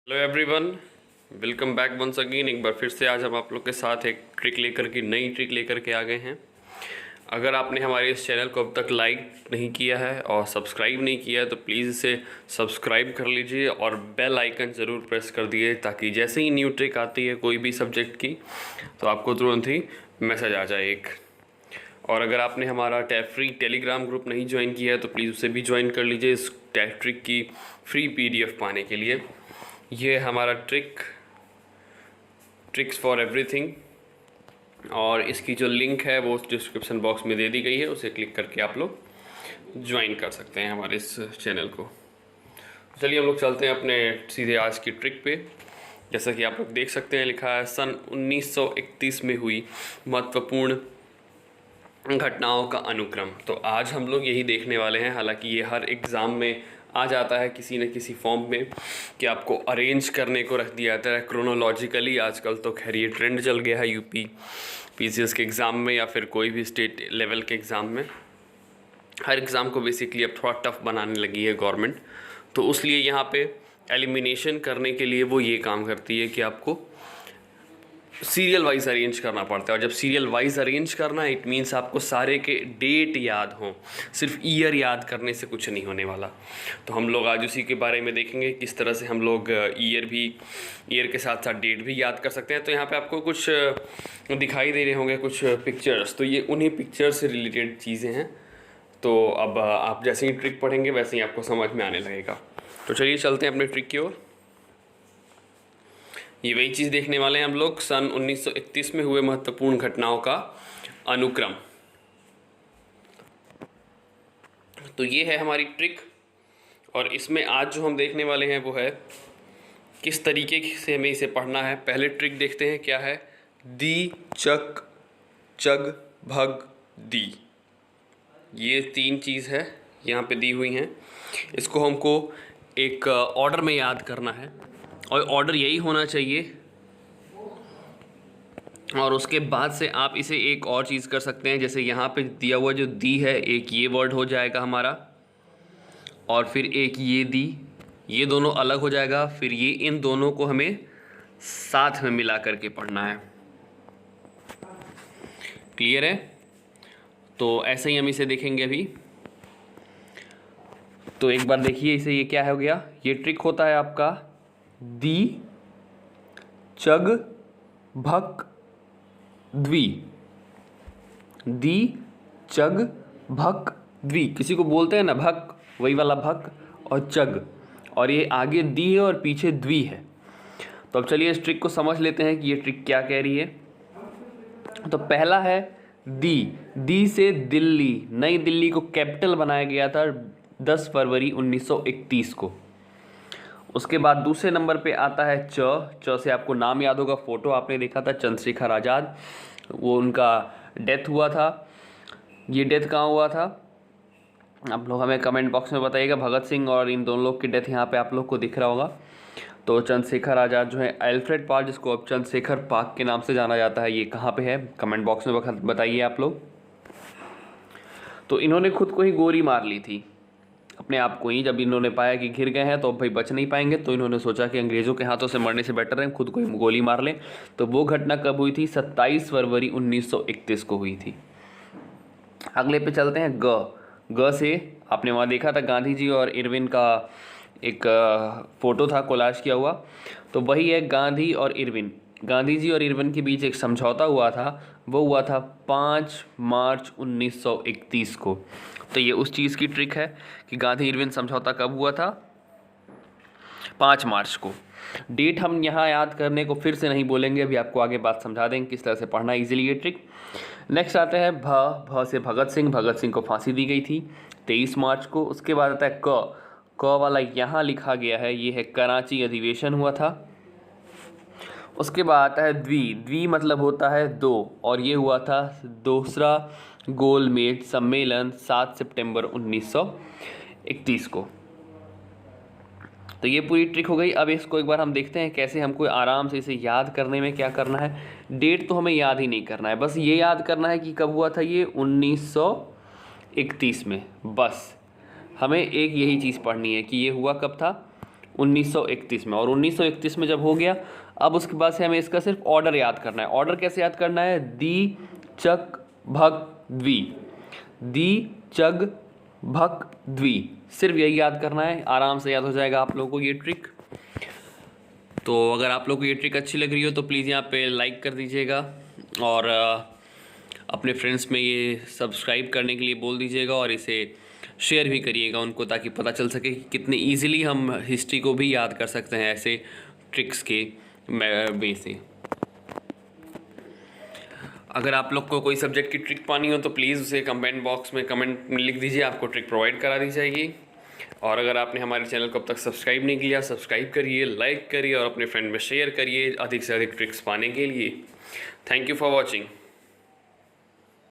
Hello everyone, welcome back once again. एक बार फिर से आज हम आप लोग के साथ एक नई ट्रिक लेकर के आ गए हैं। अगर आपने हमारे इस चैनल को अब तक लाइक नहीं किया है और सब्सक्राइब नहीं किया है तो प्लीज़ इसे सब्सक्राइब कर लीजिए और बेल आइकन ज़रूर प्रेस कर दिए ताकि जैसे ही न्यू ट्रिक आती है कोई भी सब्जेक्ट की तो आपको तुरंत ही मैसेज आ जाए एक। और अगर आपने हमारा फ्री टेलीग्राम ग्रुप नहीं ज्वाइन किया है तो प्लीज़ उसे भी ज्वाइन कर लीजिए इस ट्रिक की फ्री PDF पाने के लिए। ये हमारा ट्रिक्स फॉर एवरीथिंग और इसकी जो लिंक है वो डिस्क्रिप्शन बॉक्स में दे दी गई है, उसे क्लिक करके आप लोग ज्वाइन कर सकते हैं हमारे इस चैनल को। चलिए हम लोग चलते हैं अपने सीधे आज की ट्रिक पे। जैसा कि आप लोग देख सकते हैं लिखा है सन 1931 में हुई महत्वपूर्ण घटनाओं का अनुक्रम। तो आज हम लोग यही देखने वाले हैं। हालांकि ये हर एग्ज़ाम में आ जाता है किसी न किसी फॉर्म में कि आपको अरेंज करने को रख दिया जाता है क्रोनोलॉजिकली। आजकल तो खैर ये ट्रेंड चल गया है यूपी PCS के एग्ज़ाम में या फिर कोई भी स्टेट लेवल के एग्ज़ाम में। हर एग्ज़ाम को बेसिकली अब थोड़ा टफ बनाने लगी है गवर्नमेंट, तो उसलिए यहाँ पे एलिमिनेशन करने के लिए वो ये काम करती है कि आपको सीरियल वाइज अरेंज करना पड़ता है। और जब सीरियल वाइज अरेंज करना है इट मीन्स आपको सारे के डेट याद हों, सिर्फ ईयर याद करने से कुछ नहीं होने वाला। तो हम लोग आज उसी के बारे में देखेंगे किस तरह से हम लोग ईयर के साथ साथ डेट भी याद कर सकते हैं। तो यहाँ पे आपको कुछ दिखाई दे रहे होंगे कुछ पिक्चर्स, तो ये उन्हीं पिक्चर से रिलेटेड चीज़ें हैं। तो अब आप जैसे ही ट्रिक पढ़ेंगे वैसे ही आपको समझ में आने लगेगा। तो चलिए चलते हैं अपने ट्रिक की ओर। ये वही चीज़ देखने वाले हैं हम लोग, सन 1931 में हुए महत्वपूर्ण घटनाओं का अनुक्रम। तो ये है हमारी ट्रिक और इसमें आज जो हम देखने वाले हैं वो है किस तरीके से हमें इसे पढ़ना है। पहले ट्रिक देखते हैं क्या है। दी, चक, चग, भग, दी, ये 3 चीज़ है यहाँ पे दी हुई हैं। इसको हमको एक ऑर्डर में याद करना है और ऑर्डर यही होना चाहिए। और उसके बाद से आप इसे एक और चीज़ कर सकते हैं, जैसे यहाँ पे दिया हुआ जो दी है एक ये वर्ड हो जाएगा हमारा और फिर एक ये दी, ये दोनों अलग हो जाएगा। फिर ये इन दोनों को हमें साथ में मिला करके पढ़ना है। क्लियर है? तो ऐसे ही हम इसे देखेंगे अभी। तो एक बार देखिए इसे, ये क्या हो गया। ये ट्रिक होता है आपका दी, चग, भक, द्वि। दी, चग, भक, द्वि। किसी को बोलते हैं ना भक, वही वाला भक और चग, और ये आगे दी है और पीछे द्वि है। तो अब चलिए इस ट्रिक को समझ लेते हैं कि ये ट्रिक क्या कह रही है। तो पहला है दी। दी से दिल्ली, नई दिल्ली को कैपिटल बनाया गया था 10 फरवरी 1931 को। उसके बाद दूसरे नंबर पे आता है च से आपको नाम याद होगा, फोटो आपने देखा था चंद्रशेखर आज़ाद, वो उनका डेथ हुआ था। ये डेथ कहाँ हुआ था आप लोग हमें कमेंट बॉक्स में बताइएगा। भगत सिंह और इन दोनों लोग की डेथ यहाँ पे आप लोग को दिख रहा होगा। तो चंद्रशेखर आज़ाद जो है एल्फ्रेड पार्क, जिसको अब चंद्रशेखर पार्क के नाम से जाना जाता है, ये कहाँ पे है कमेंट बॉक्स में बताइए आप लोग। तो इन्होंने खुद को ही गोली मार ली थी अपने आप को ही। जब इन्होंने पाया कि घिर गए हैं तो अब भाई बच नहीं पाएंगे, तो इन्होंने सोचा कि अंग्रेज़ों के हाथों से मरने से बेटर है खुद को ही गोली मार लें। तो वो घटना कब हुई थी? 27 फरवरी 1931 को हुई थी। अगले पे चलते हैं ग से आपने वहाँ देखा था गांधी जी और इरविन का एक फ़ोटो था कोलाज किया हुआ, तो वही है गांधी और इरविन। गांधी जी और इरविन के बीच एक समझौता हुआ था, वो हुआ था 5 मार्च 1931 को। तो ये उस चीज़ की ट्रिक है कि गांधी इरविन समझौता कब हुआ था? 5 मार्च को। डेट हम यहाँ याद करने को फिर से नहीं बोलेंगे, अभी आपको आगे बात समझा देंगे किस तरह से पढ़ना इजीली ये ट्रिक। नेक्स्ट आता है भ से भगत सिंह को फांसी दी गई थी 23 मार्च को। उसके बाद आता है क वाला यहाँ लिखा गया है, ये है कराची अधिवेशन हुआ था। उसके बाद आता है द्वि मतलब होता है 2, और ये हुआ था दूसरा गोलमेज सम्मेलन 7 सितंबर 1931 को। तो ये पूरी ट्रिक हो गई। अब इसको एक बार हम देखते हैं कैसे हमको आराम से इसे याद करने में क्या करना है। डेट तो हमें याद ही नहीं करना है, बस ये याद करना है कि कब हुआ था ये 1931 में। बस हमें एक यही चीज़ पढ़नी है कि ये हुआ कब था 1931 में। और 1931 में जब हो गया, अब उसके बाद से हमें इसका सिर्फ ऑर्डर याद करना है। ऑर्डर कैसे याद करना है? दी, चक, भक, द्वि। दी, चग, भक, द्वि, सिर्फ यही याद करना है, आराम से याद हो जाएगा आप लोगों को ये ट्रिक। तो अगर आप लोगों को ये ट्रिक अच्छी लग रही हो तो प्लीज़ यहाँ पे लाइक कर दीजिएगा और अपने फ्रेंड्स में ये सब्सक्राइब करने के लिए बोल दीजिएगा और इसे शेयर भी करिएगा उनको, ताकि पता चल सके कि कितने ईजिली हम हिस्ट्री को भी याद कर सकते हैं ऐसे ट्रिक्स के वे से। अगर आप लोग को कोई सब्जेक्ट की ट्रिक पानी हो तो प्लीज़ उसे कमेंट बॉक्स में कमेंट में लिख दीजिए, आपको ट्रिक प्रोवाइड करा दी जाएगी। और अगर आपने हमारे चैनल को अब तक सब्सक्राइब नहीं किया, सब्सक्राइब करिए, लाइक करिए और अपने फ्रेंड में शेयर करिए अधिक से अधिक ट्रिक्स पाने के लिए। Thank you for watching.